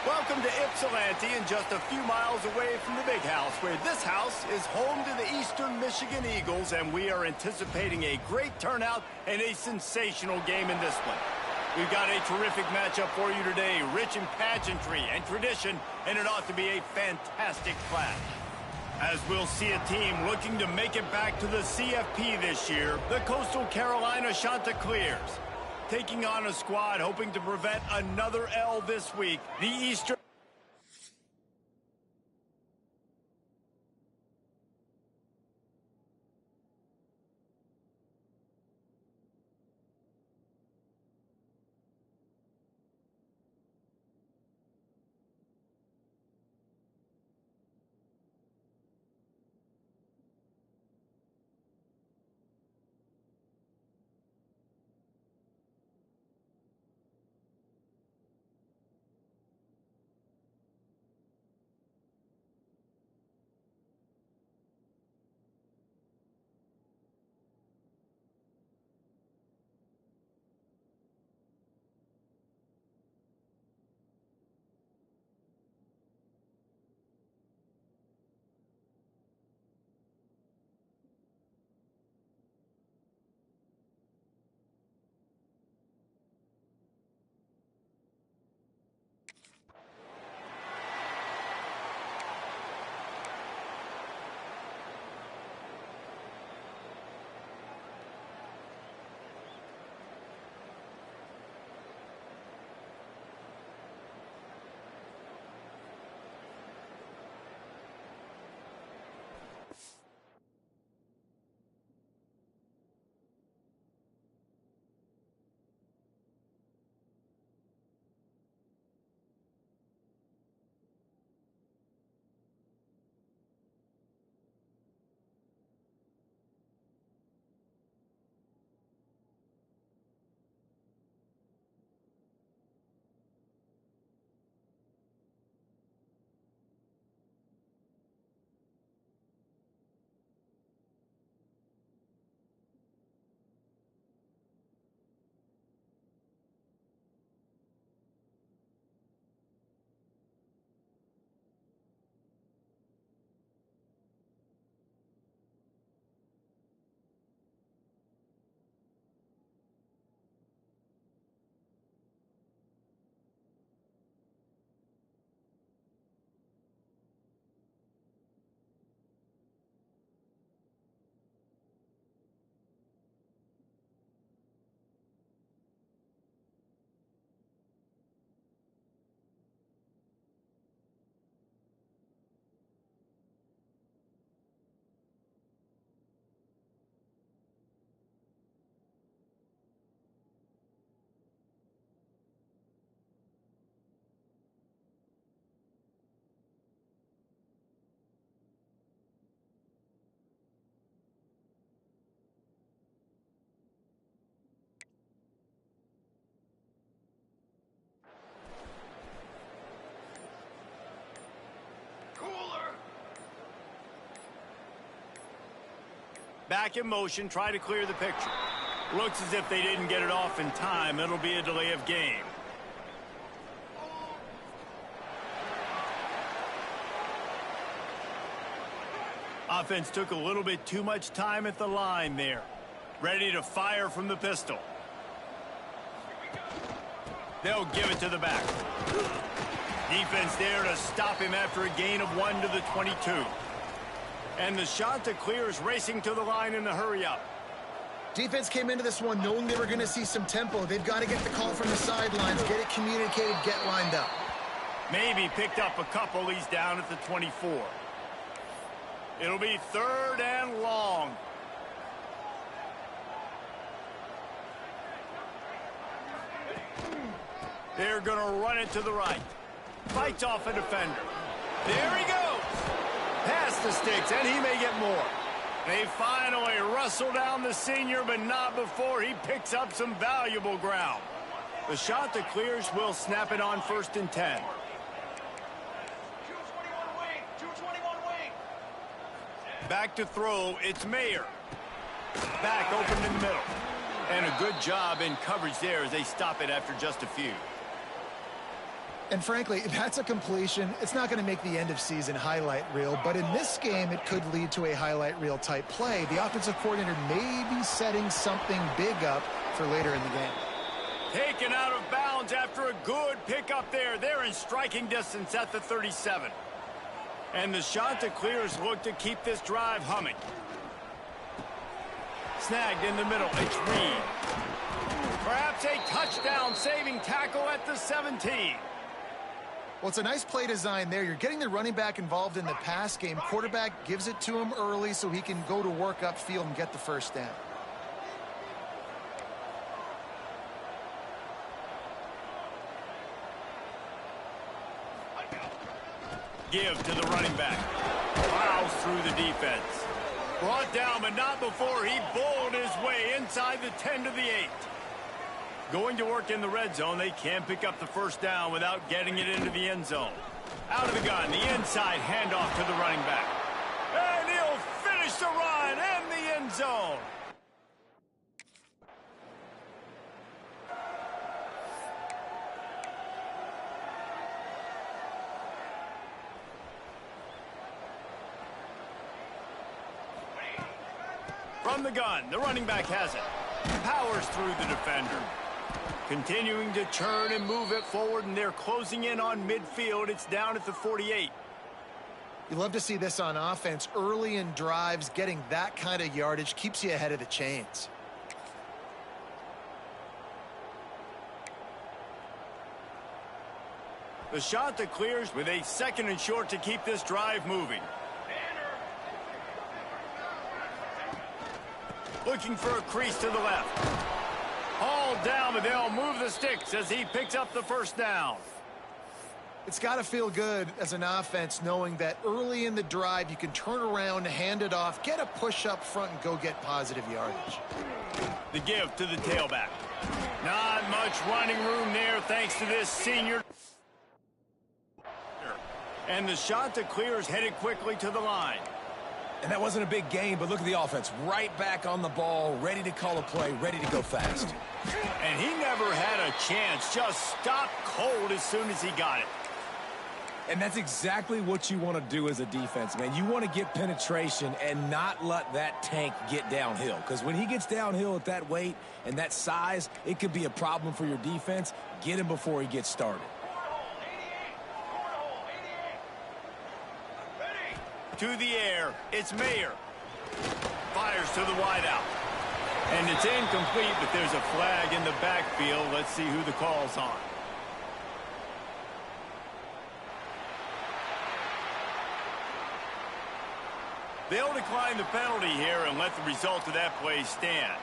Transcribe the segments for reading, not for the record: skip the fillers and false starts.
Welcome to Ypsilanti, and just a few miles away from the big house, where this house is home to the Eastern Michigan Eagles, and we are anticipating a great turnout and a sensational game in this one. We've got a terrific matchup for you today, rich in pageantry and tradition, and it ought to be a fantastic clash. As we'll see a team looking to make it back to the CFP this year, the Coastal Carolina Chanticleers. Taking on a squad hoping to prevent another L this week, the Eastern... Back in motion, try to clear the picture. Looks as if they didn't get it off in time. It'll be a delay of game. Offense took a little bit too much time at the line there. Ready to fire from the pistol. They'll give it to the back. Defense there to stop him after a gain of 1 to the 22. And the Chanticleers racing to the line in the hurry-up. Defense came into this one knowing they were going to see some tempo. They've got to get the call from the sidelines, get it communicated, get lined up. Maybe picked up a couple. He's down at the 24. It'll be 3rd and long. They're going to run it to the right. Fights off a defender. There he goes. Past the sticks, and he may get more. They finally wrestle down the senior, but not before he picks up some valuable ground. The Chanticleers will snap it on 1st and 10. 221 wing, 221 wing. Back to throw, it's Mayer. Back open in the middle. And a good job in coverage there as they stop it after just a few. And frankly, that's a completion. It's not going to make the end of season highlight reel, but in this game, it could lead to a highlight reel type play. The offensive coordinator may be setting something big up for later in the game. Taken out of bounds after a good pickup there. They're in striking distance at the 37. And the Chanticleers look to keep this drive humming. Snagged in the middle. It's Reed. Perhaps a touchdown-saving tackle at the 17. Well, it's a nice play design there. You're getting the running back involved in the pass game. Quarterback gives it to him early so he can go to work upfield and get the first down. Give to the running back. Plows through the defense. Brought down, but not before he bowled his way inside the 10 to the 8. Going to work in the red zone, they can't pick up the first down without getting it into the end zone. Out of the gun, the inside handoff to the running back. And he'll finish the run in the end zone. From the gun, the running back has it. Powers through the defender. Continuing to turn and move it forward, and they're closing in on midfield. It's down at the 48. You love to see this on offense. Early in drives, getting that kind of yardage keeps you ahead of the chains. The Chanticleers with a 2nd and short to keep this drive moving. Looking for a crease to the left. Hauled down, but they'll move the sticks as he picks up the first down. It's got to feel good as an offense knowing that early in the drive you can turn around, hand it off, get a push up front, and go get positive yardage. The give to the tailback. Not much running room there thanks to this senior. And the Chanticleers headed quickly to the line. And that wasn't a big gain, but look at the offense. Right back on the ball, ready to call a play, ready to go fast. And he never had a chance. Just stopped cold as soon as he got it. And that's exactly what you want to do as a defense, man. You want to get penetration and not let that tank get downhill. Because when he gets downhill at that weight and that size, it could be a problem for your defense. Get him before he gets started. To the air, it's Mayer. Fires to the wideout. And it's incomplete, but there's a flag in the backfield. Let's see who the call's on. They'll decline the penalty here and let the result of that play stand.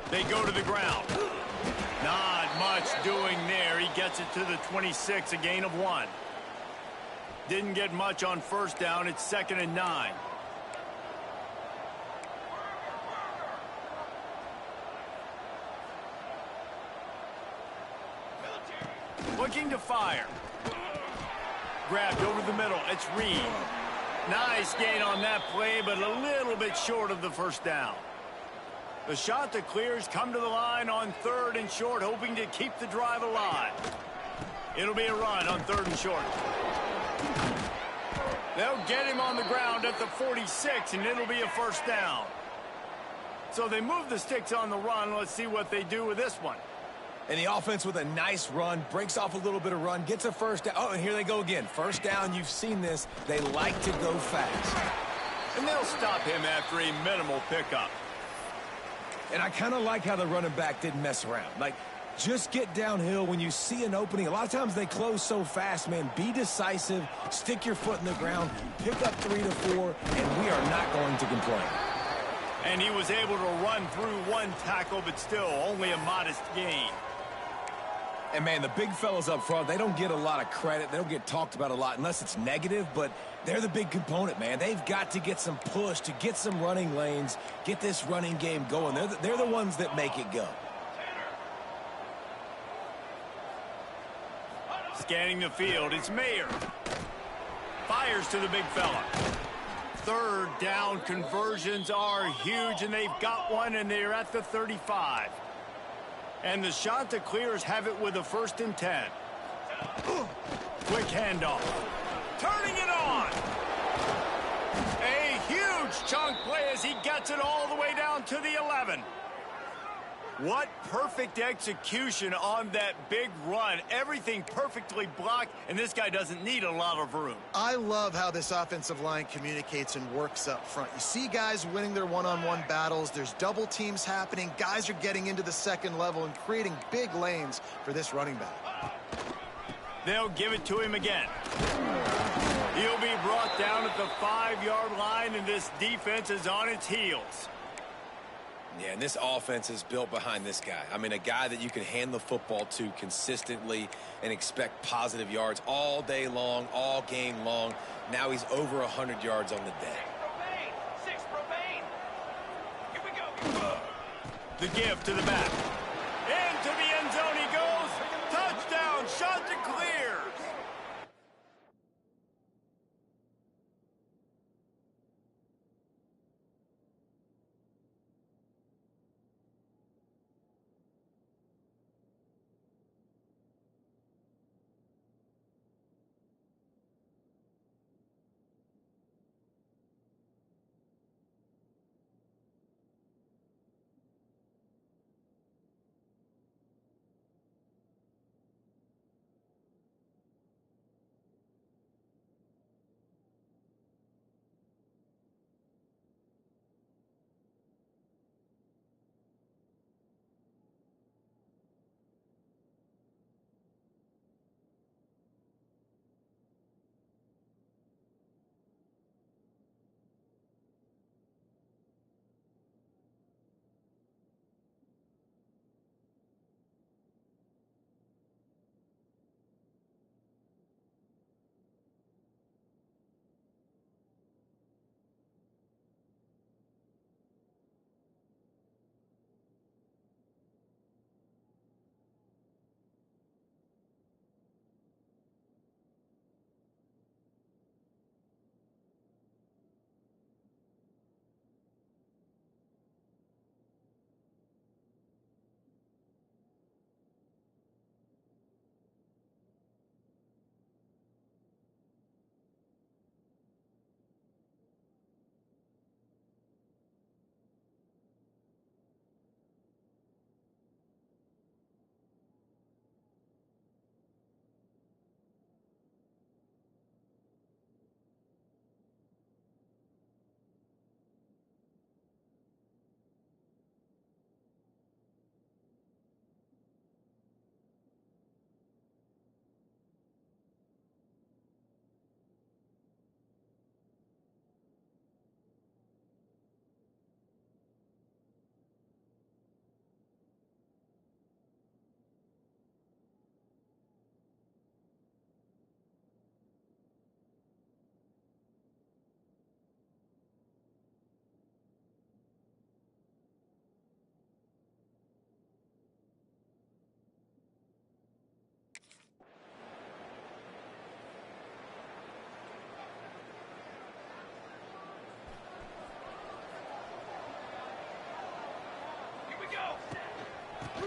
They go to the ground. Not much doing there. He gets it to the 26, a gain of 1. Didn't get much on first down. It's 2nd and 9. Looking to fire. Grabbed over the middle. It's Reed. Nice gain on that play, but a little bit short of the first down. The Chanticleers come to the line on 3rd and short, hoping to keep the drive alive. It'll be a run on 3rd and short. They'll get him on the ground at the 46, and it'll be a first down. So they move the sticks on the run. Let's see what they do with this one. And the offense with a nice run, breaks off a little bit of run, gets a first down. Oh, and here they go again. First down, you've seen this. They like to go fast. And they'll stop him after a minimal pickup. And I kind of like how the running back didn't mess around. Like, just get downhill when you see an opening. A lot of times they close so fast, man. Be decisive, stick your foot in the ground, pick up 3 to 4, and we are not going to complain. And he was able to run through 1 tackle, but still only a modest gain. And, man, the big fellas up front, they don't get a lot of credit. They don't get talked about a lot unless it's negative, but they're the big component, man. They've got to get some push, to get some running lanes, get this running game going. They're the ones that make it go. Scanning the field, it's Mayer. Fires to the big fella. Third down conversions are huge, and they've got one, and they're at the 35. And the Chanticleers have it with a 1st and 10. Quick handoff. Turning it on. A huge chunk play as he gets it all the way down to the 11. What perfect execution on that big run. Everything perfectly blocked, and this guy doesn't need a lot of room. I love how this offensive line communicates and works up front. You see guys winning their one-on-one battles. There's double teams happening. Guys are getting into the second level and creating big lanes for this running back. They'll give it to him again. He'll be brought down at the 5-yard line, and this defense is on its heels. Yeah, and this offense is built behind this guy. I mean, a guy that you can hand the football to consistently and expect positive yards all day long, all game long. Now he's over 100 yards on the day. Six Profane. Here we go. The give to the back. Into the end zone he goes. Touchdown, Chanticleers.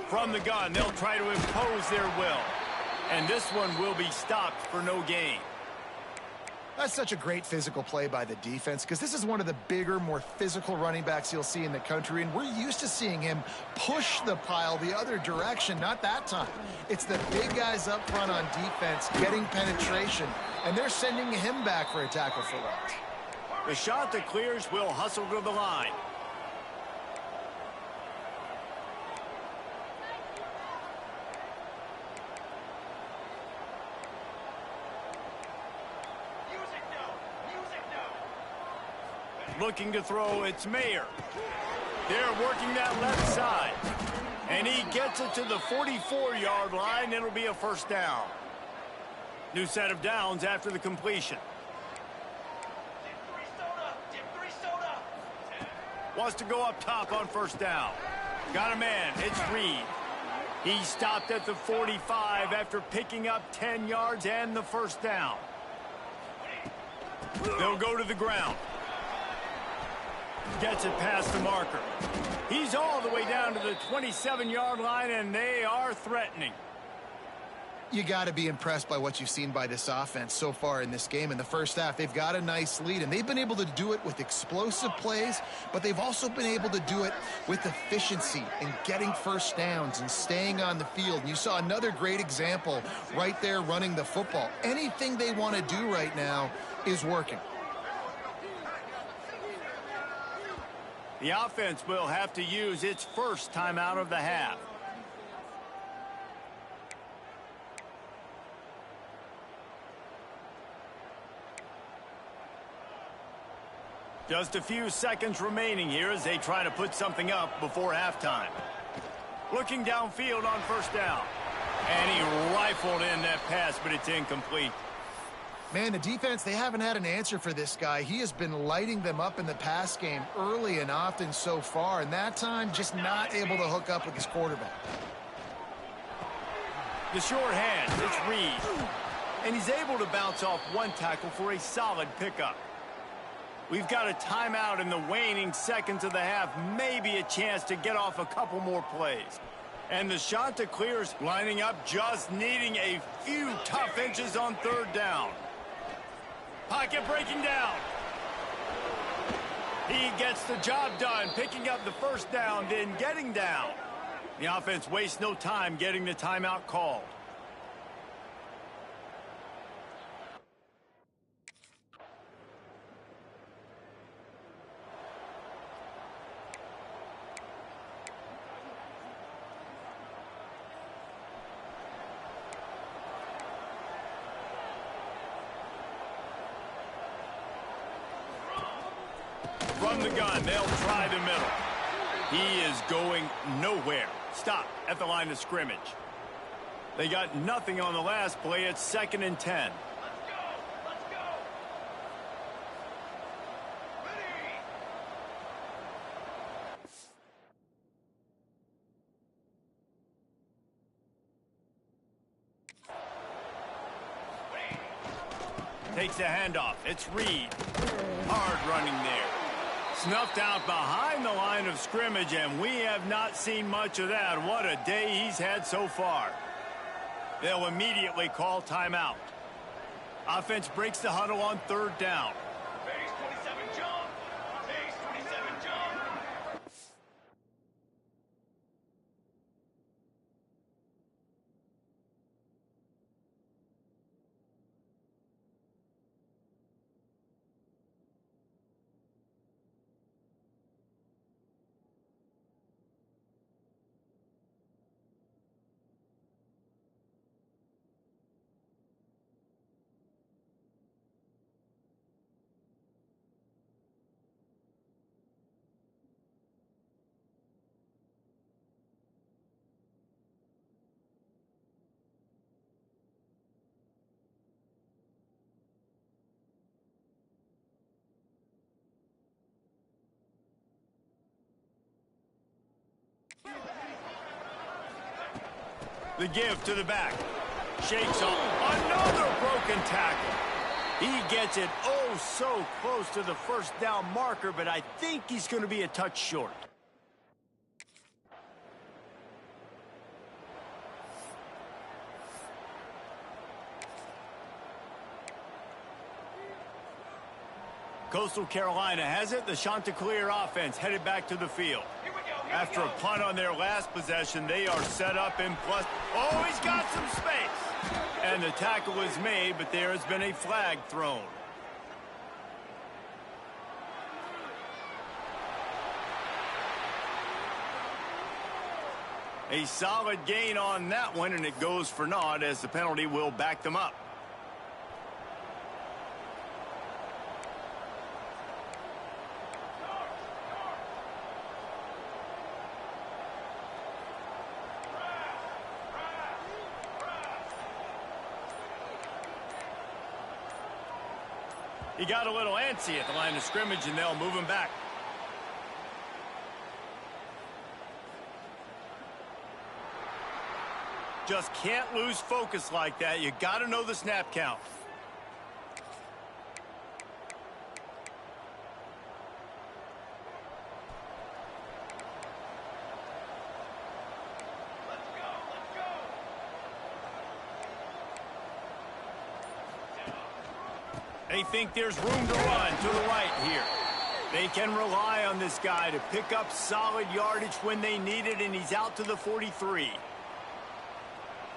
From the gun, they'll try to impose their will. And this one will be stopped for no gain. That's such a great physical play by the defense because this is one of the bigger, more physical running backs you'll see in the country, and we're used to seeing him push the pile the other direction. Not that time. It's the big guys up front on defense getting penetration, and they're sending him back for a tackle for loss. The Chanticleers will hustle to the line. Looking to throw, it's Mayer. They're working that left side. And he gets it to the 44-yard line. It'll be a first down. New set of downs after the completion. Wants to go up top on first down. Got a man. It's Reed. He stopped at the 45 after picking up 10 yards and the first down. They'll go to the ground. Gets it past the marker. He's all the way down to the 27-yard line, and they are threatening. You got to be impressed by what you've seen by this offense so far in this game. In the first half, they've got a nice lead, and they've been able to do it with explosive plays, but they've also been able to do it with efficiency and getting first downs and staying on the field. And you saw another great example right there running the football. Anything they want to do right now is working. The offense will have to use its first timeout of the half. Just a few seconds remaining here as they try to put something up before halftime. Looking downfield on first down. And he rifled in that pass, but it's incomplete. Man, the defense, they haven't had an answer for this guy. He has been lighting them up in the pass game early and often so far, and that time just not able to hook up with his quarterback. The short hand, it's Reed. And he's able to bounce off one tackle for a solid pickup. We've got a timeout in the waning seconds of the half, maybe a chance to get off a couple more plays. And the Chanticleers lining up, just needing a few tough inches on third down. Pocket breaking down. He gets the job done, picking up the first down, then getting down. The offense wastes no time getting the timeout called. From the gun, they'll try the middle. He is going nowhere. Stop at the line of scrimmage. They got nothing on the last play. It's 2nd and 10. Let's go! Let's go! Ready! Takes a handoff. It's Reed. Hard running there. Snuffed out behind the line of scrimmage, and we have not seen much of that. What a day he's had so far. They'll immediately call timeout. Offense breaks the huddle on third down. Base 27 jump! Base 27 jump! The give to the back. Shakes off. Another broken tackle. He gets it oh so close to the first down marker, but I think he's going to be a touch short. Coastal Carolina has it. The Chanticleer offense headed back to the field. Here we go! After a punt on their last possession, they are set up in plus. Oh, he's got some space. And the tackle is made, but there has been a flag thrown. A solid gain on that one, and it goes for naught as the penalty will back them up. He got a little antsy at the line of scrimmage, and they'll move him back. just can't lose focus like that. You got to know the snap count. They think there's room to run to the right here. They can rely on this guy to pick up solid yardage when they need it, and he's out to the 43.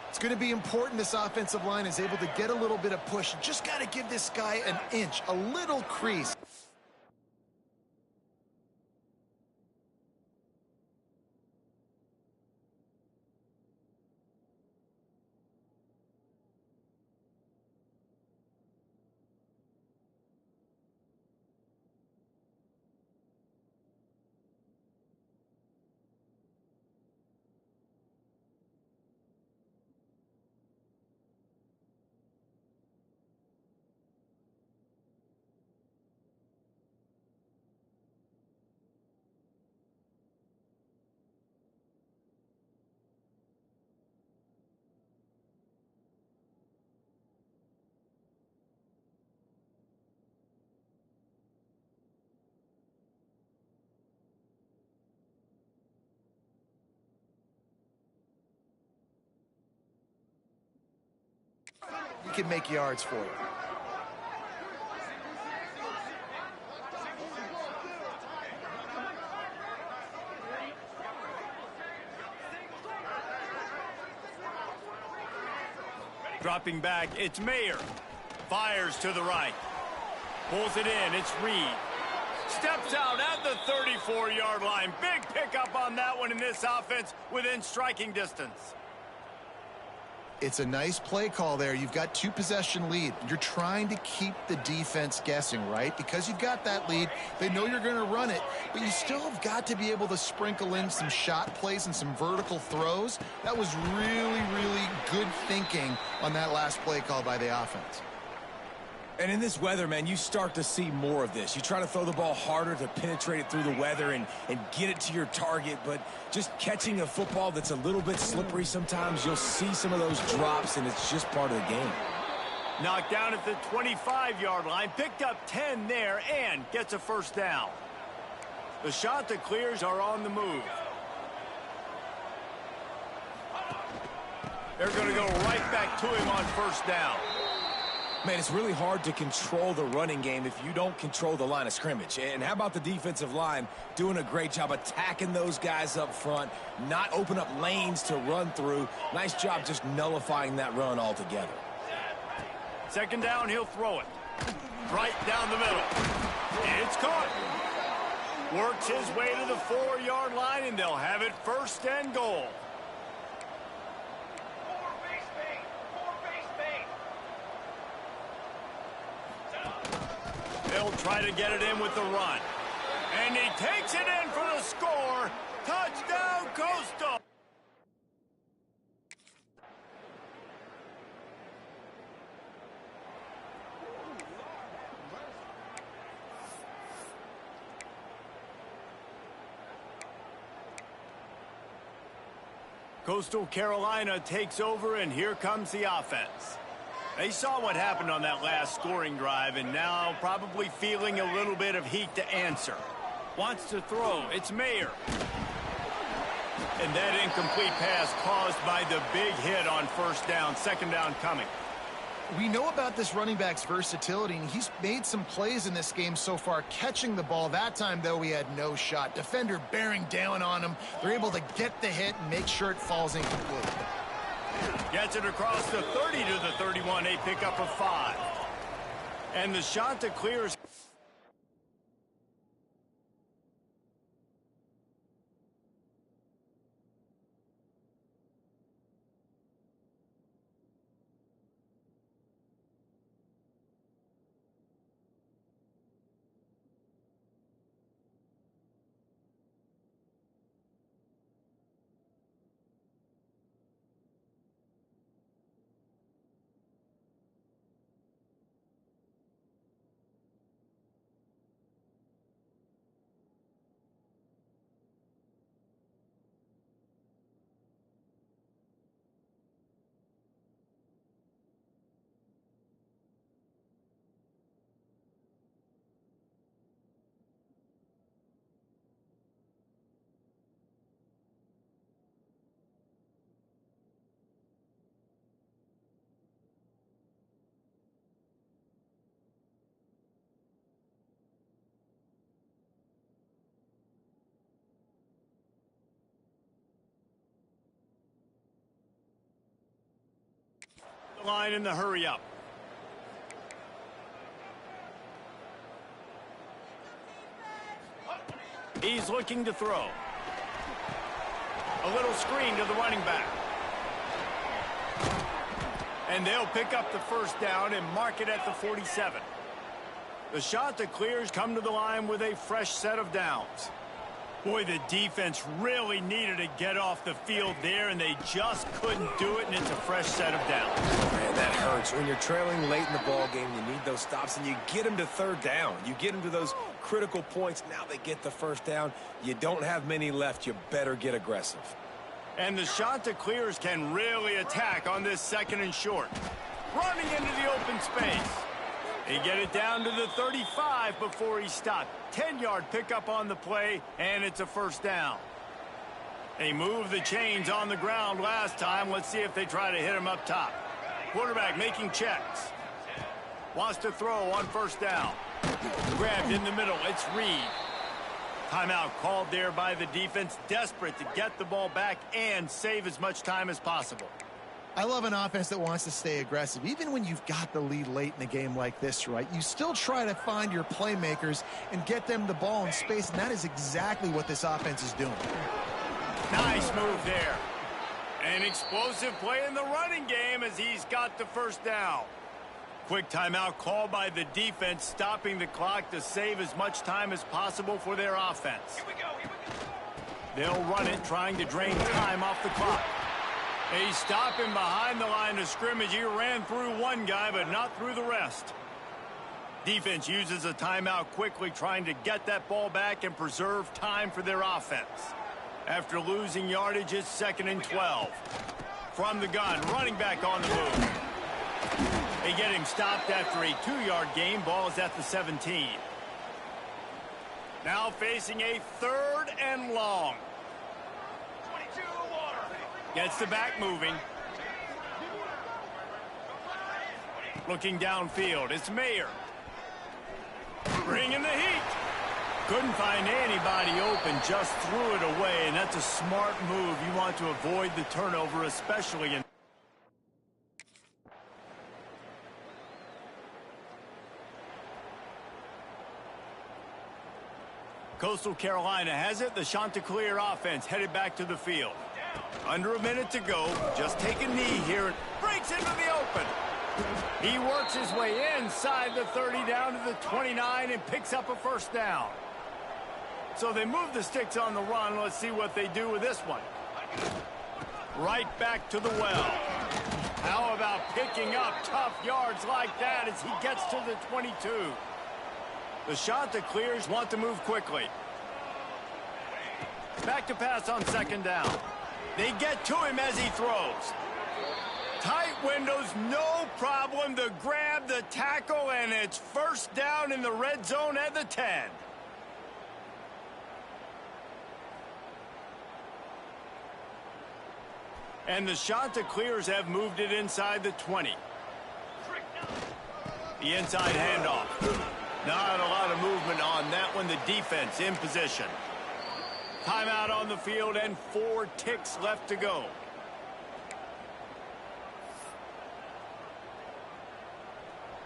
It's going to be important this offensive line is able to get a little bit of push. Just got to give this guy an inch, a little crease. You can make yards for it. Dropping back, it's Mayer. Fires to the right. Pulls it in, it's Reed. Steps out at the 34-yard line. Big pickup on that one in this offense within striking distance. It's a nice play call there. You've got 2-possession lead. You're trying to keep the defense guessing, right? Because you've got that lead. They know you're going to run it, but you still have got to be able to sprinkle in some shot plays and some vertical throws. That was really, really good thinking on that last play call by the offense. And in this weather, man, you start to see more of this. You try to throw the ball harder to penetrate it through the weather and get it to your target, but just catching a football that's a little bit slippery sometimes, you'll see some of those drops, and it's just part of the game. Knocked down at the 25-yard line, picked up 10 there, and gets a first down. The Chanticleers are on the move. They're going to go right back to him on first down. Man, it's really hard to control the running game if you don't control the line of scrimmage. And how about the defensive line doing a great job attacking those guys up front, not open up lanes to run through. Nice job just nullifying that run altogether. Second down, he'll throw it. Right down the middle. It's caught. Works his way to the 4-yard line, and they'll have it first and goal. They'll try to get it in with the run. And he takes it in for the score. Touchdown, Coastal. Coastal Carolina takes over, and here comes the offense. They saw what happened on that last scoring drive, and now probably feeling a little bit of heat to answer. Wants to throw. It's Mayer. And that incomplete pass caused by the big hit on first down. Second down coming. We know about this running back's versatility, and he's made some plays in this game so far catching the ball. That time, though, he had no shot. Defender bearing down on him. They're able to get the hit and make sure it falls incomplete. Gets it across the 30 to the 31, a pickup of 5. And the Chanticleers. line in the hurry up. He's looking to throw. A little screen to the running back. And they'll pick up the first down and mark it at the 47. The Chanticleers come to the line with a fresh set of downs. Boy, the defense really needed to get off the field there, and they just couldn't do it, and it's a fresh set of downs. Man, that hurts. When you're trailing late in the ball game, you need those stops, and you get them to third down. You get them to those critical points. Now they get the first down. You don't have many left. You better get aggressive. And the Chanticleers can really attack on this second and short. Running into the open space. He get it down to the 35 before he stopped. 10-yard pickup on the play, and it's a first down. They moved the chains on the ground last time. Let's see if they try to hit him up top. Quarterback making checks. Wants to throw on first down. Grabbed in the middle. It's Reed. Timeout called there by the defense, desperate to get the ball back and save as much time as possible. I love an offense that wants to stay aggressive. Even when you've got the lead late in a game like this, right, you still try to find your playmakers and get them the ball in space, and that is exactly what this offense is doing. Nice move there. An explosive play in the running game as he's got the first down. Quick timeout called by the defense, stopping the clock to save as much time as possible for their offense. Here we go, here we go. They'll run it, trying to drain time off the clock. They stop him behind the line of scrimmage. He ran through one guy, but not through the rest. Defense uses a timeout quickly, trying to get that ball back and preserve time for their offense. After losing yardage, it's 2nd and 12. From the gun, running back on the move. They get him stopped after a 2-yard gain. Ball is at the 17. Now facing a 3rd and long. 22 water. Gets the back moving. Looking downfield, it's Mayer. Bringing the heat. Couldn't find anybody open, just threw it away, and that's a smart move. You want to avoid the turnover, especially in... Coastal Carolina has it. The Chanticleer offense headed back to the field. Under a minute to go. Just take a knee here and breaks into the open. He works his way inside the 30 down to the 29 and picks up a first down. So they move the sticks on the run. Let's see what they do with this one. Right back to the well. How about picking up tough yards like that as he gets to the 22? The Chanticleers want to move quickly. Back to pass on 2nd down. They get to him as he throws. Tight windows, no problem to grab the tackle, and it's first down in the red zone at the 10. And the Chanticleers have moved it inside the 20. The inside handoff. Not a lot of movement on that one. The defense in position. Timeout on the field and 4 ticks left to go.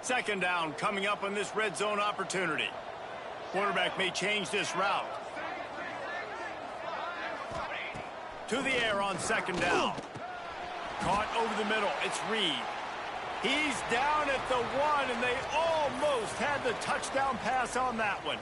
Second down coming up on this red zone opportunity. Quarterback may change this route. To the air on 2nd down. Caught over the middle. It's Reed. He's down at the 1, and they almost had the touchdown pass on that one.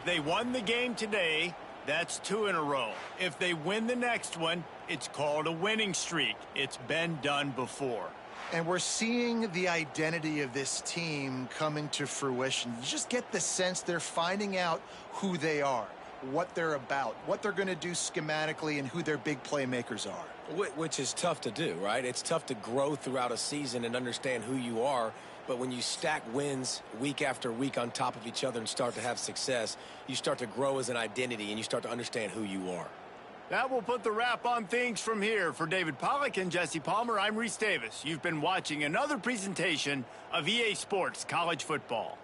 They won the game today. That's 2 in a row. If they win the next one, it's called a winning streak. It's been done before. And we're seeing the identity of this team coming to fruition. You just get the sense they're finding out who they are, what they're about, what they're going to do schematically, and who their big playmakers are. Which is tough to do, right? It's tough to grow throughout a season and understand who you are. But when you stack wins week after week on top of each other and start to have success, you start to grow as an identity and you start to understand who you are. That will put the wrap on things from here. For David Pollack and Jesse Palmer, I'm Reese Davis. You've been watching another presentation of EA Sports College Football.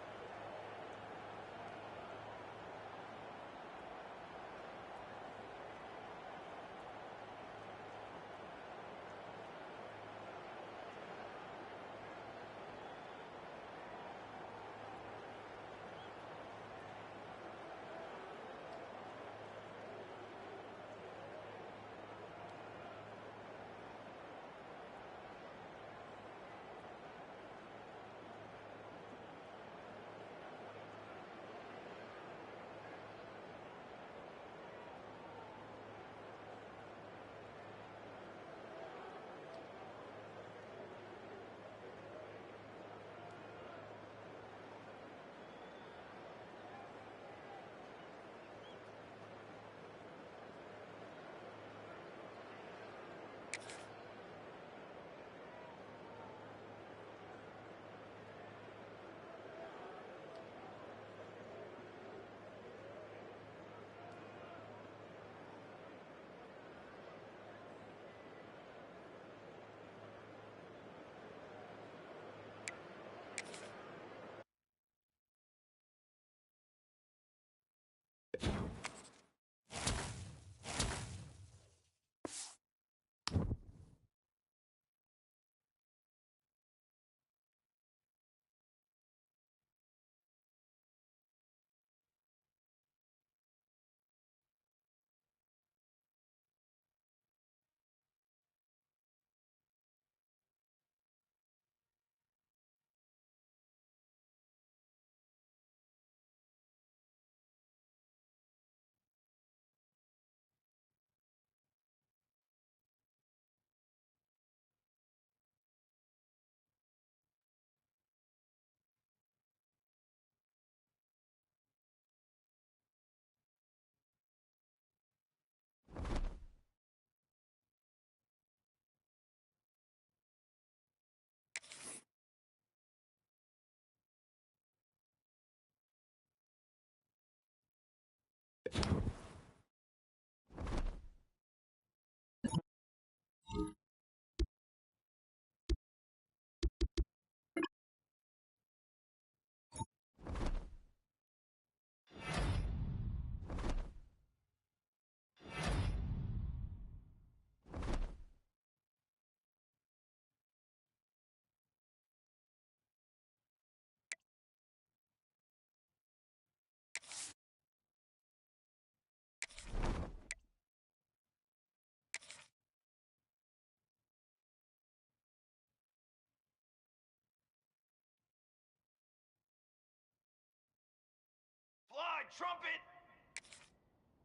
side, trumpet!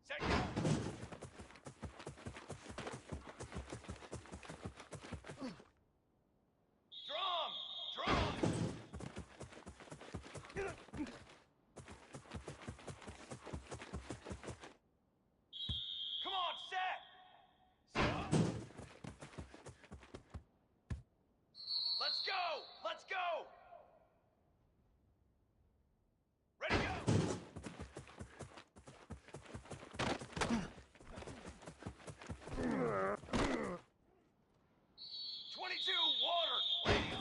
Set, go! Drum! Drum! Come on, set! Set up. Let's go! Let's go! Ready, go! 22, water! Radio!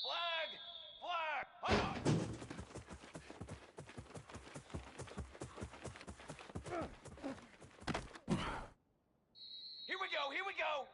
Flag! Flag! Hang on! Here we go! Here we go!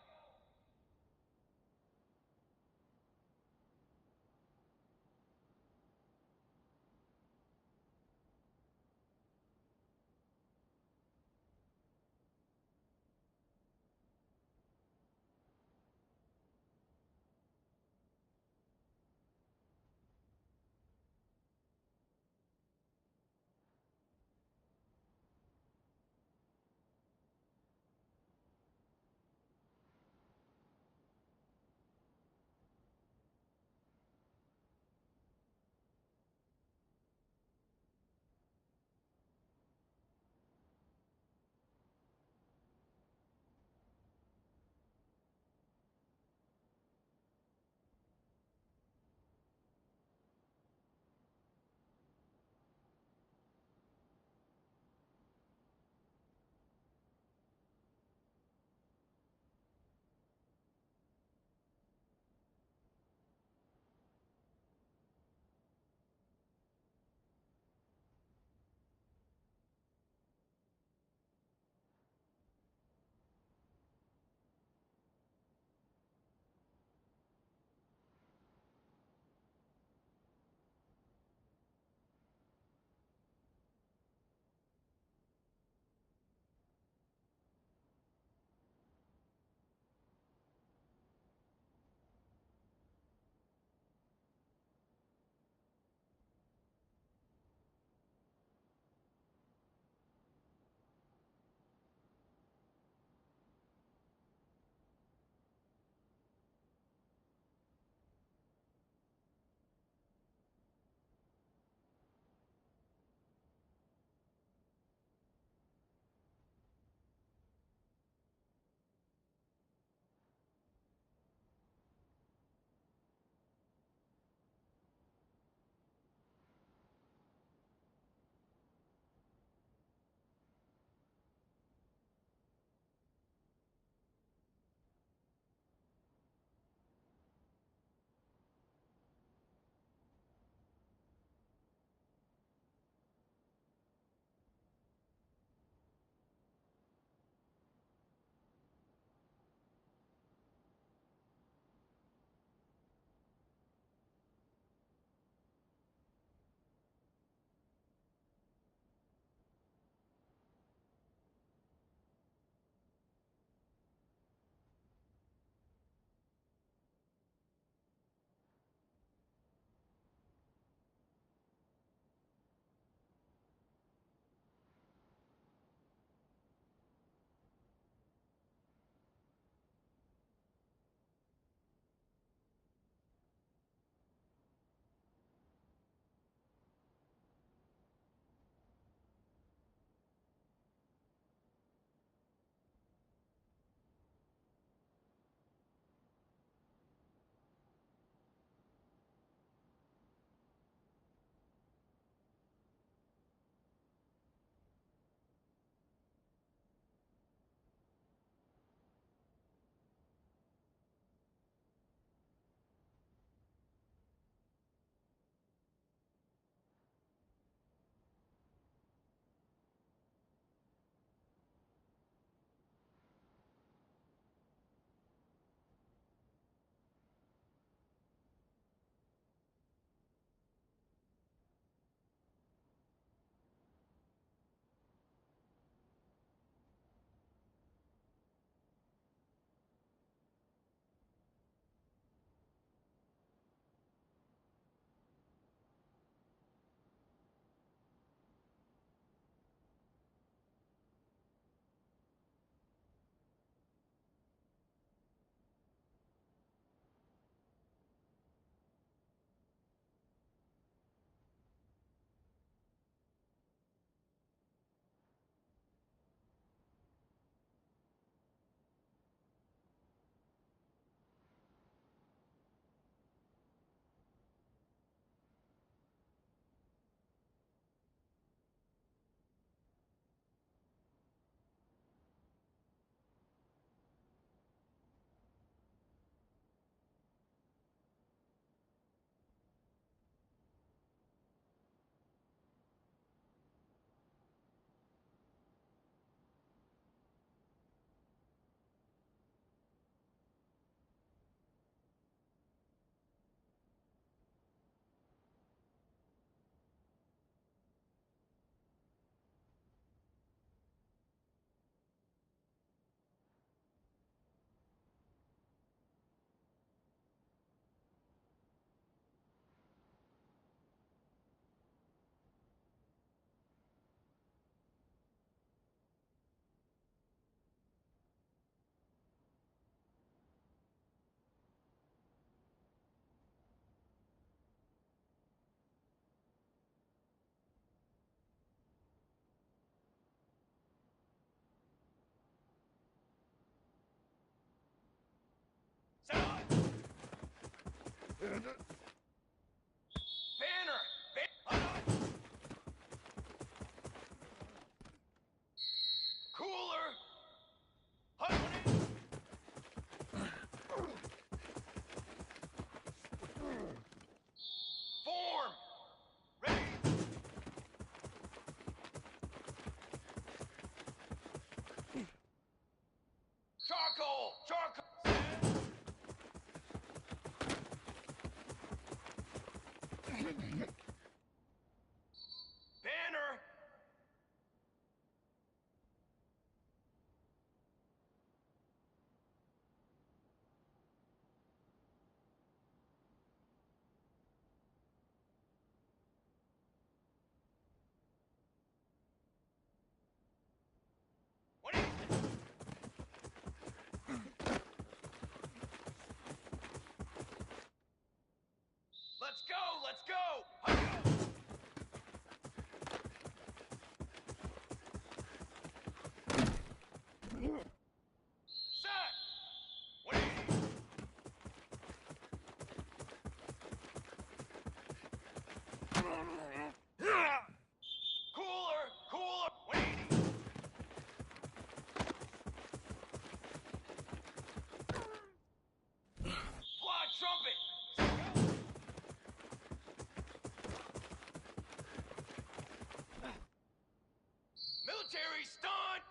Banner! What is it? Let's go! Let's go! Set! What is it? Cooler! Cooler! What is it? Fly trumpet! Military stunt!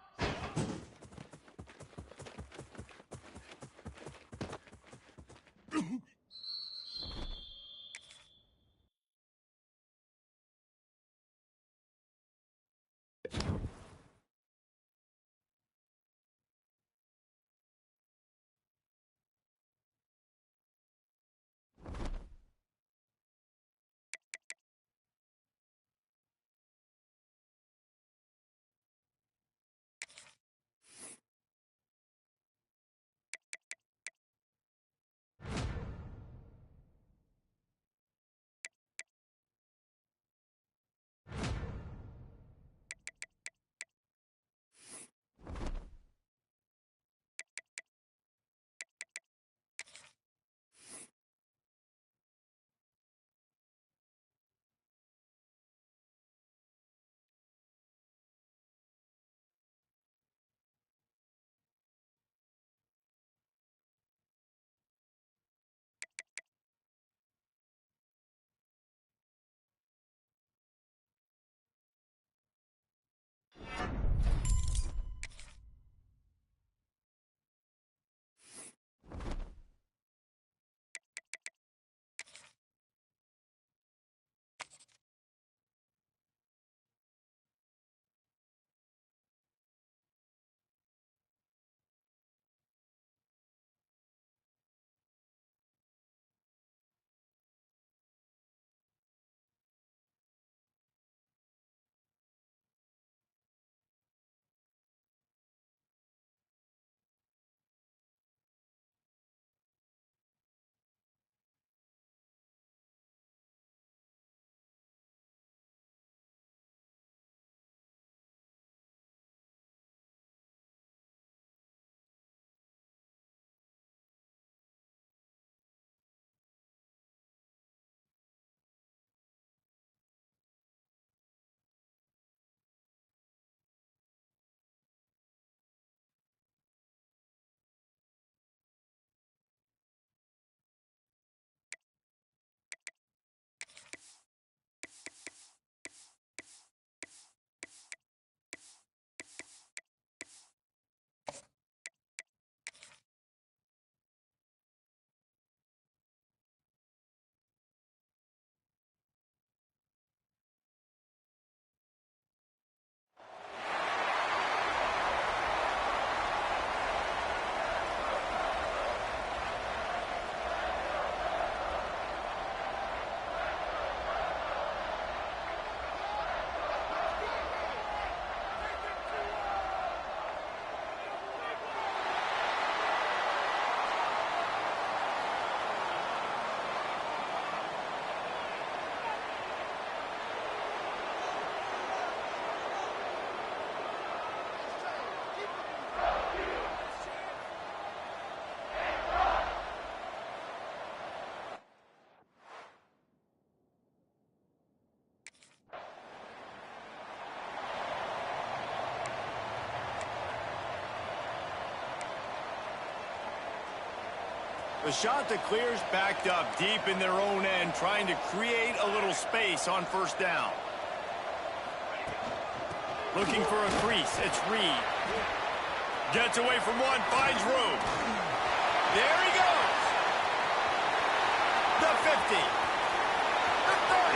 The shot that clears backed up deep in their own end, trying to create a little space on first down. Looking for a crease. It's Reed. Gets away from one, finds room. There he goes. The 50. The 30.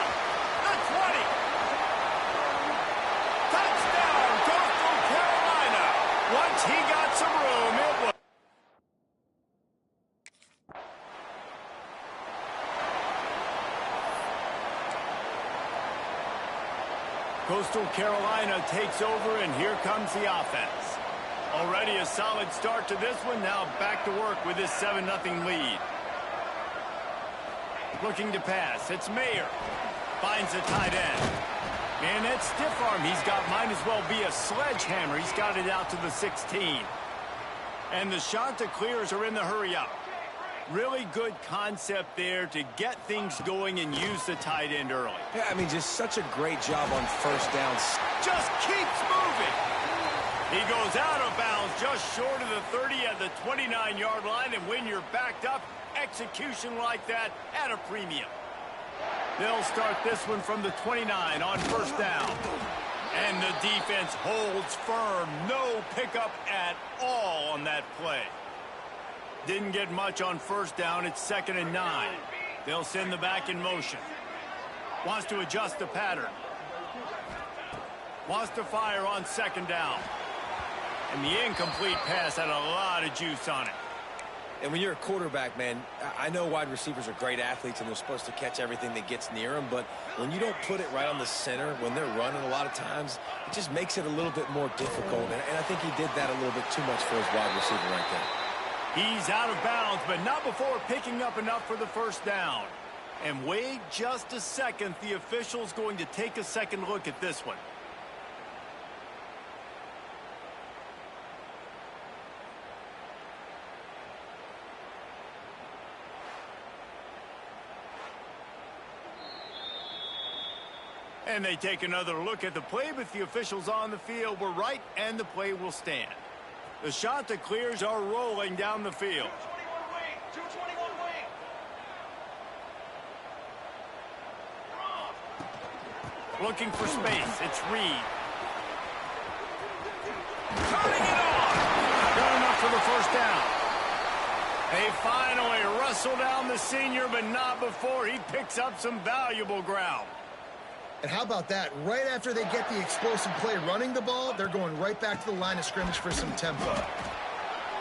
Coastal Carolina takes over, and here comes the offense. Already a solid start to this one. Now back to work with this 7-0 lead. Looking to pass. It's Mayer. Finds the tight end. And that stiff arm he's got might as well be a sledgehammer. He's got it out to the 16. And the Chanticleers are in the hurry up. Really good concept there to get things going and use the tight end early. Yeah, I mean, just such a great job on first down. Just keeps moving. He goes out of bounds just short of the 30 at the 29-yard line. And when you're backed up, execution like that at a premium. They'll start this one from the 29 on first down. And the defense holds firm. No pickup at all on that play. Didn't get much on first down. It's 2nd and 9. They'll send the back in motion. Wants to adjust the pattern. Wants to fire on 2nd down. And the incomplete pass had a lot of juice on it. And when you're a quarterback, man, I know wide receivers are great athletes and they're supposed to catch everything that gets near them, but when you don't put it right on the center, when they're running a lot of times, it just makes it a little bit more difficult. And I think he did that a little bit too much for his wide receiver right there. He's out of bounds, but not before picking up enough for the first down. And wait just a second. The official's going to take a second look at this one. And they take another look at the play, but the officials on the field were right, and the play will stand. The Chanticleers are rolling down the field. 221 wing. Looking for space. It's Reed. Turning it on. Good enough for the first down. They finally wrestle down the senior, but not before he picks up some valuable ground. And how about that? Right after they get the explosive play running the ball, they're going right back to the line of scrimmage for some tempo.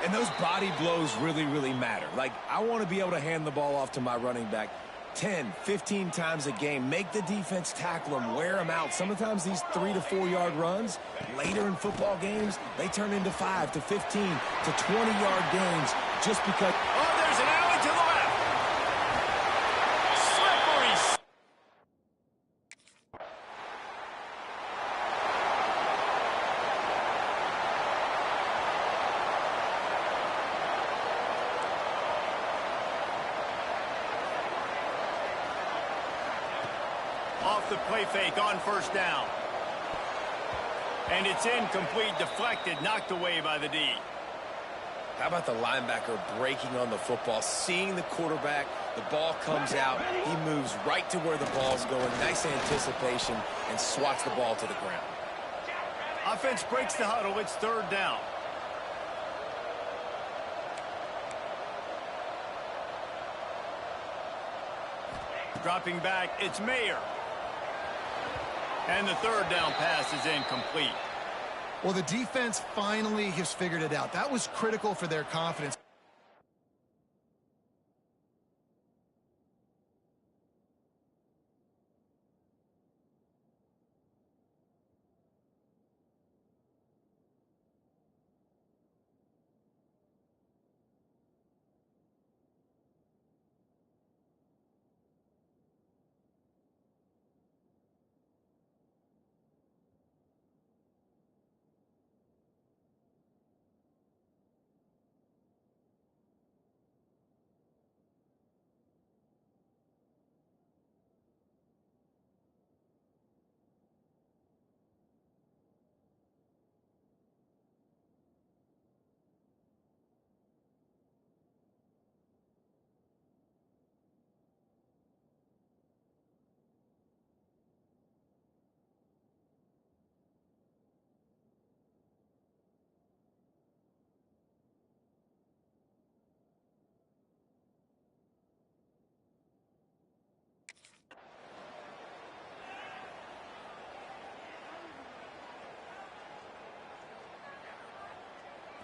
And those body blows really, really matter. Like, I want to be able to hand the ball off to my running back 10, 15 times a game. Make the defense tackle them, wear them out. Sometimes these 3 to 4 yard runs, later in football games, they turn into 5 to 15 to 20-yard games just because. Oh, there's an alley to the left. Slippery. Off the play fake on first down. And it's incomplete, deflected, knocked away by the D. How about the linebacker breaking on the football, seeing the quarterback, the ball comes out, he moves right to where the ball's going, nice anticipation, and swats the ball to the ground. Offense breaks the huddle, it's third down. Dropping back, it's Mayer. And the third down pass is incomplete. Well, the defense finally has figured it out. That was critical for their confidence.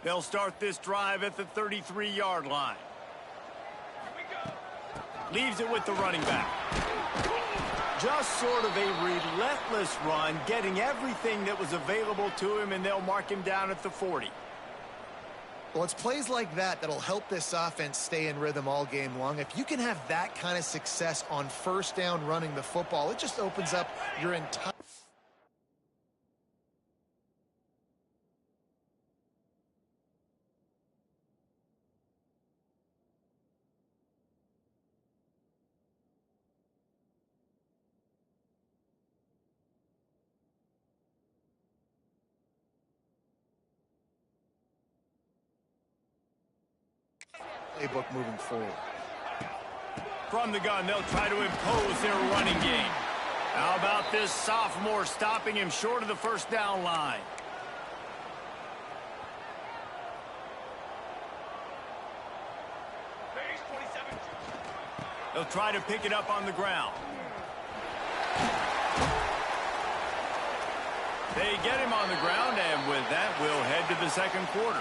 They'll start this drive at the 33-yard line. Leaves it with the running back. Just sort of a relentless run, getting everything that was available to him, and they'll mark him down at the 40. Well, it's plays like that that'll help this offense stay in rhythm all game long. If you can have that kind of success on first down running the football, it just opens up your entire... playbook moving forward. From the gun, they'll try to impose their running game. How about this sophomore stopping him short of the first down line? Phase 27. They'll try to pick it up on the ground. They get him on the ground, and with that, we'll head to the second quarter.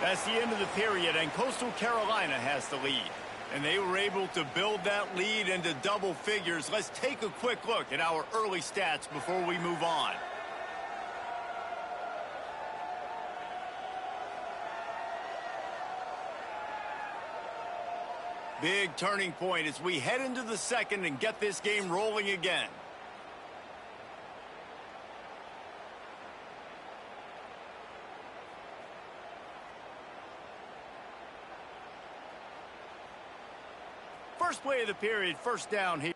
That's the end of the period, and Coastal Carolina has the lead. And they were able to build that lead into double figures. Let's take a quick look at our early stats before we move on. Big turning point as we head into the second and get this game rolling again. First play of the period, first down here.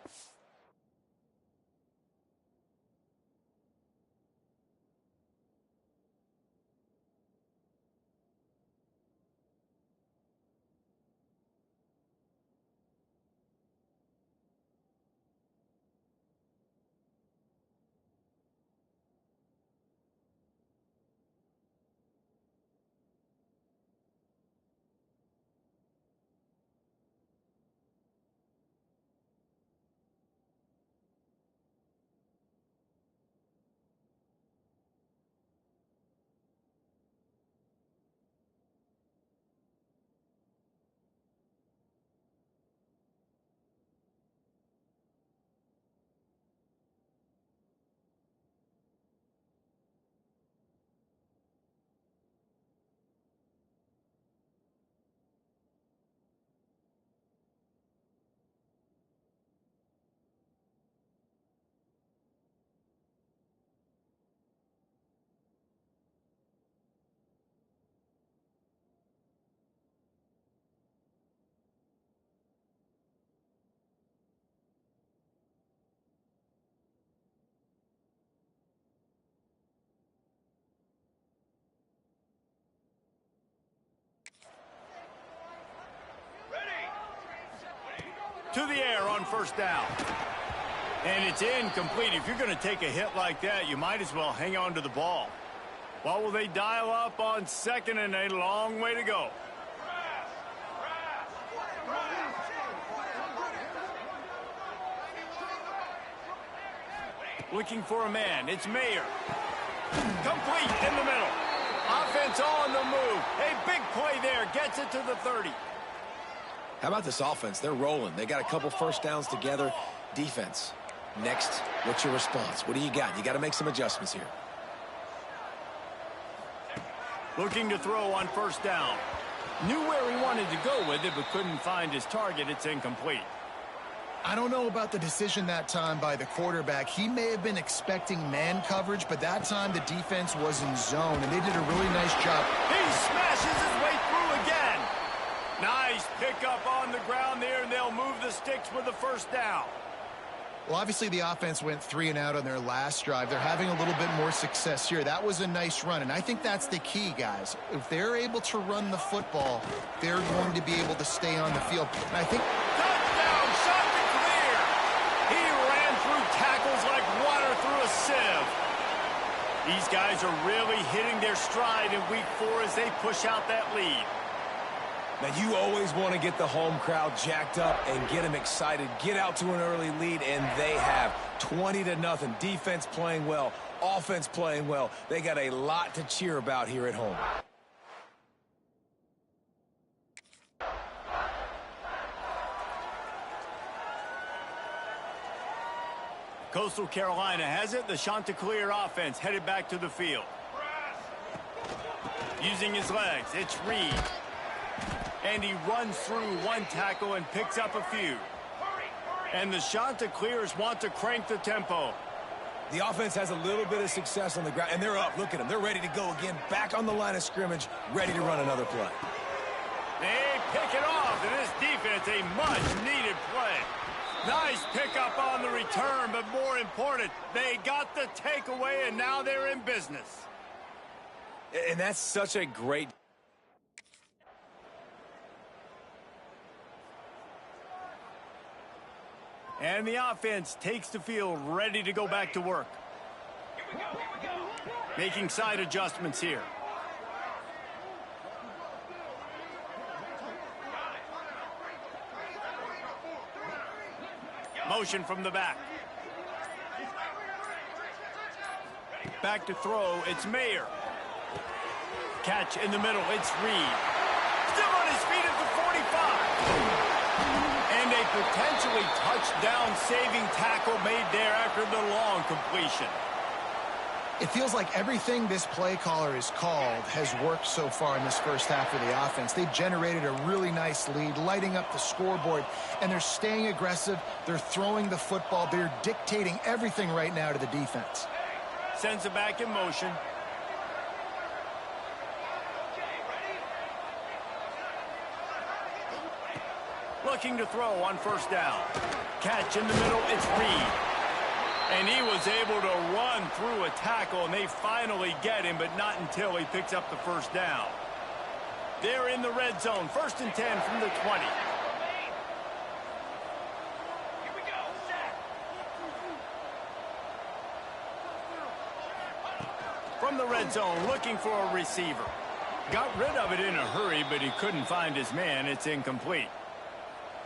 To the air on first down. And it's incomplete. If you're going to take a hit like that, you might as well hang on to the ball. What will they dial up on second, and a long way to go? Looking for a man. It's Mayer. Complete in the middle. Offense on the move. A big play there. Gets it to the 30. How about this offense? They're rolling. They got a couple first downs together. Defense. Next, what's your response? What do you got? You got to make some adjustments here. Looking to throw on first down. Knew where he wanted to go with it, but couldn't find his target. It's incomplete. I don't know about the decision that time by the quarterback. He may have been expecting man coverage, but that time the defense was in zone, and they did a really nice job. He smashes his way through again. Nice pickup on the ground there, and they'll move the sticks with the first down. Well, obviously the offense went 3 and out on their last drive. They're having a little bit more success here. That was a nice run, and I think that's the key, guys. If they're able to run the football, they're going to be able to stay on the field. And I think... Touchdown, shot to clear. He ran through tackles like water through a sieve. These guys are really hitting their stride in week 4 as they push out that lead. Now, you always want to get the home crowd jacked up and get them excited. Get out to an early lead, and they have 20-0. Defense playing well, offense playing well. They got a lot to cheer about here at home. Coastal Carolina has it. The Chanticleer offense headed back to the field. Using his legs, it's Reed. And he runs through one tackle and picks up a few. And the Chanticleers want to crank the tempo. The offense has a little bit of success on the ground, and they're up. Look at them. They're ready to go again, back on the line of scrimmage, ready to run another play. They pick it off, and this defense, a much-needed play. Nice pickup on the return, but more important, they got the takeaway, and now they're in business. And that's such a great... And the offense takes the field, ready to go back to work. Making side adjustments here. Motion from the back. Back to throw, it's Mayer. Catch in the middle, it's Reed. Still on his feet at the 45. And a potentially touchdown-saving tackle made there after the long completion. It feels like everything this play caller has called has worked so far in this first half of the offense. They've generated a really nice lead, lighting up the scoreboard, and they're staying aggressive. They're throwing the football. They're dictating everything right now to the defense. Sends it back in motion. Looking to throw on first down. Catch in the middle, it's Reed. And he was able to run through a tackle, and they finally get him, but not until he picks up the first down. They're in the red zone, 1st and 10 from the 20. From the red zone, looking for a receiver. Got rid of it in a hurry, but he couldn't find his man. It's incomplete.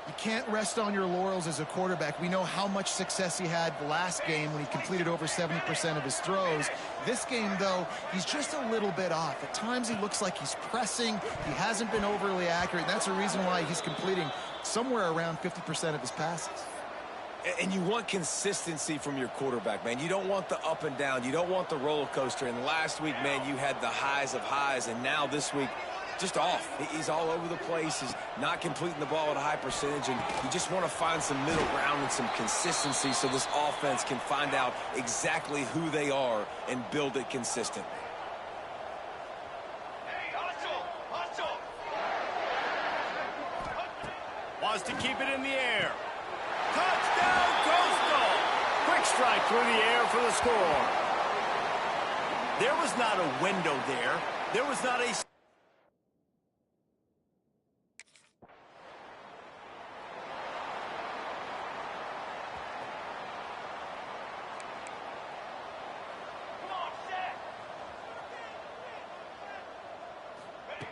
You can't rest on your laurels as a quarterback. We know how much success he had last game when he completed over 70% of his throws. This game, though, he's just a little bit off. At times he looks like he's pressing. He hasn't been overly accurate. That's a reason why he's completing somewhere around 50% of his passes. And you want consistency from your quarterback, man. You don't want the up and down. You don't want the roller coaster. And last week, man, you had the highs of highs. And now this week, just off. He's all over the place. He's not completing the ball at a high percentage, and you just want to find some middle ground and some consistency so this offense can find out exactly who they are and build it consistently. Hey, hustle! Hustle! Wants to keep it in the air. Touchdown, Coastal! Quick strike through the air for the score. There was not a window there. There was not a...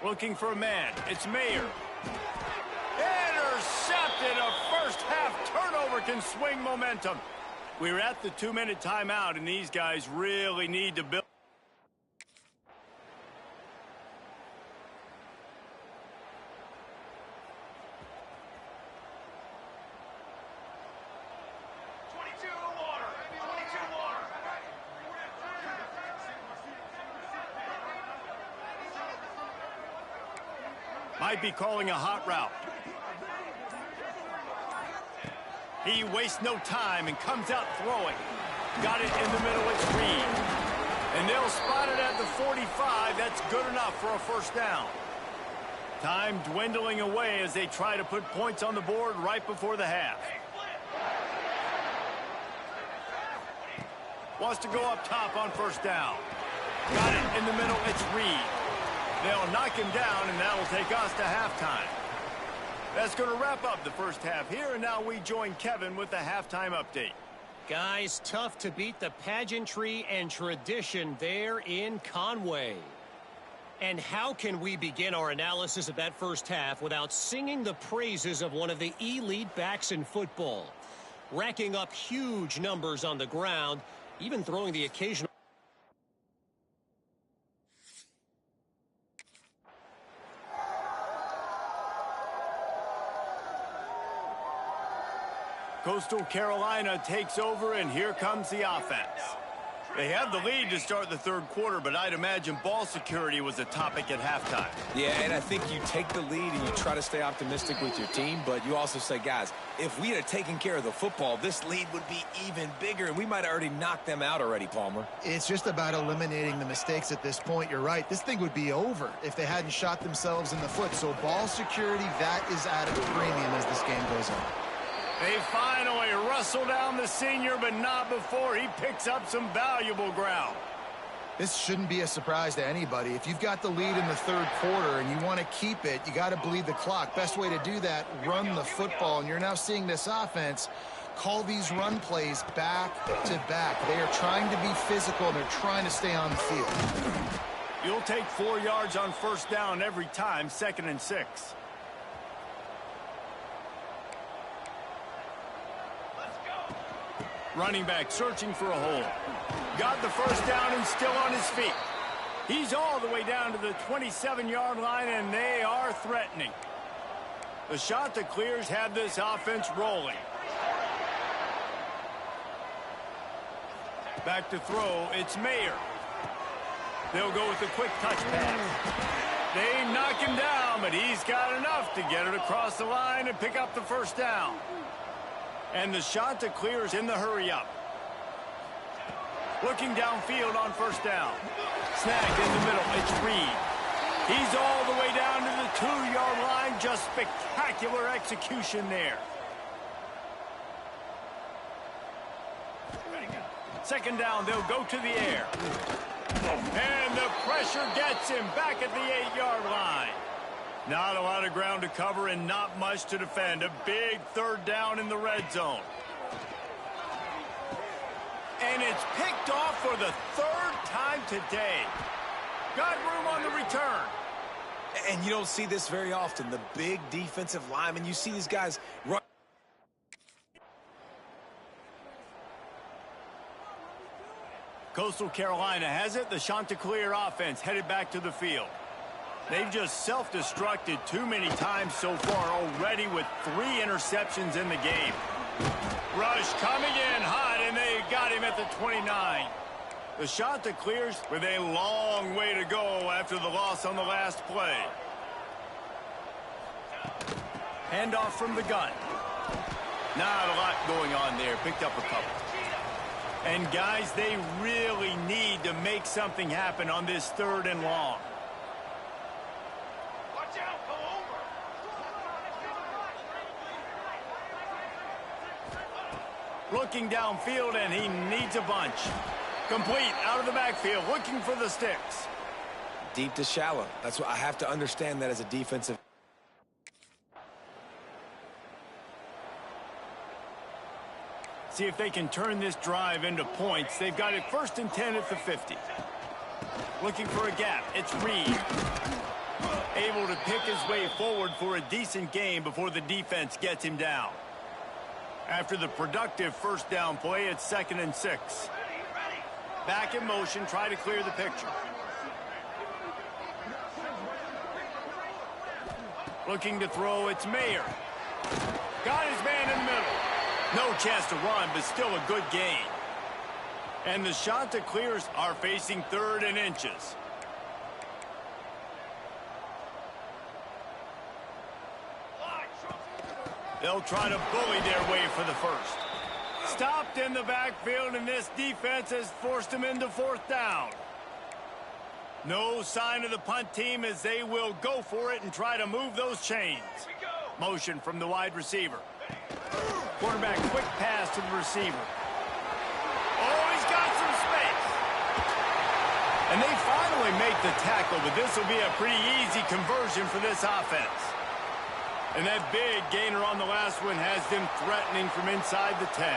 Looking for a man. It's Mayer. Intercepted. A first-half turnover can swing momentum. We're at the 2-minute timeout, and these guys really need to build. Might be calling a hot route. He wastes no time and comes out throwing. Got it in the middle, it's Reed. And they'll spot it at the 45. That's good enough for a first down. Time dwindling away as they try to put points on the board right before the half. Wants to go up top on first down. Got it in the middle, it's Reed. They'll knock him down, and that will take us to halftime. That's going to wrap up the first half here, and now we join Kevin with the halftime update. Guys, tough to beat the pageantry and tradition there in Conway. And how can we begin our analysis of that first half without singing the praises of one of the elite backs in football? Racking up huge numbers on the ground, even throwing the occasional... Coastal Carolina takes over, and here comes the offense. They have the lead to start the third quarter, but I'd imagine ball security was a topic at halftime. Yeah, and I think you take the lead and you try to stay optimistic with your team, but you also say, guys, if we had taken care of the football, this lead would be even bigger, and we might have already knocked them out already, Palmer. It's just about eliminating the mistakes at this point. You're right. This thing would be over if they hadn't shot themselves in the foot. So ball security, that is at a premium as this game goes on. They finally wrestle down the senior, but not before he picks up some valuable ground. This shouldn't be a surprise to anybody. If you've got the lead in the third quarter and you want to keep it, you got to bleed the clock. Best way to do that, run the football. And you're now seeing this offense call these run plays back to back. They are trying to be physical, and they're trying to stay on the field. You'll take 4 yards on first down every time, 2nd and 6. Running back searching for a hole. Got the first down and still on his feet. He's all the way down to the 27-yard line, and they are threatening. The shot that clears had this offense rolling. Back to throw, it's Mayer. They'll go with a quick touch pass. They knock him down, but he's got enough to get it across the line and pick up the first down. And the shot that clears in the hurry-up. Looking downfield on first down. Snagged in the middle, it's Reed. He's all the way down to the 2-yard line. Just spectacular execution there. Second down, they'll go to the air. And the pressure gets him back at the 8-yard line. Not a lot of ground to cover and not much to defend. A big third down in the red zone. And it's picked off for the third time today. Got room on the return. And you don't see this very often. The big defensive linemen, you see these guys run. Coastal Carolina has it. The Chanticleer offense headed back to the field. They've just self-destructed too many times so far already with 3 interceptions in the game. Rush coming in hot, and they got him at the 29. The shot that clears with a long way to go after the loss on the last play. Handoff from the gun. Not a lot going on there. Picked up a couple. And guys, they really need to make something happen on this 3rd and long. Looking downfield, and he needs a bunch. Complete out of the backfield, looking for the sticks. Deep to shallow. That's what I have to understand that as a defensive. See if they can turn this drive into points. They've got it 1st and 10 at the 50. Looking for a gap. It's Reed. Able to pick his way forward for a decent game before the defense gets him down. After the productive first down play, it's 2nd and 6. Back in motion, try to clear the picture. Looking to throw, it's Mayer. Got his man in the middle. No chance to run, but still a good gain. And the shot that clears are facing 3rd and inches. They'll try to bully their way for the first. Stopped in the backfield, and this defense has forced them into 4th down. No sign of the punt team as they will go for it and try to move those chains. Motion from the wide receiver. Quarterback quick pass to the receiver. Oh, he's got some space. And they finally make the tackle, but this will be a pretty easy conversion for this offense. And that big gainer on the last one has them threatening from inside the 10.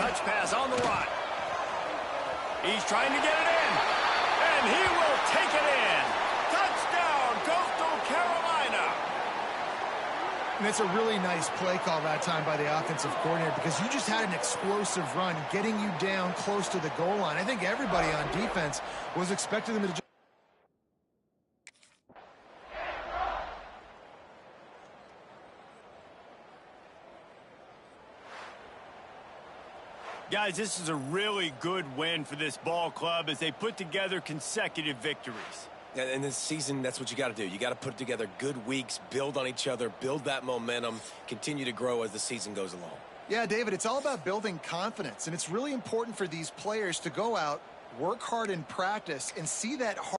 Touch pass on the right. He's trying to get it in. And he will take it in. Touchdown, Coastal Carolina. And it's a really nice play call that time by the offensive coordinator because you just had an explosive run getting you down close to the goal line. I think everybody on defense was expecting them to Guys, this is a really good win for this ball club as they put together consecutive victories. And this season, that's what you got to do. You got to put together good weeks, build on each other, build that momentum, continue to grow as the season goes along. Yeah, David, it's all about building confidence, and it's really important for these players to go out, work hard in practice, and see that hard.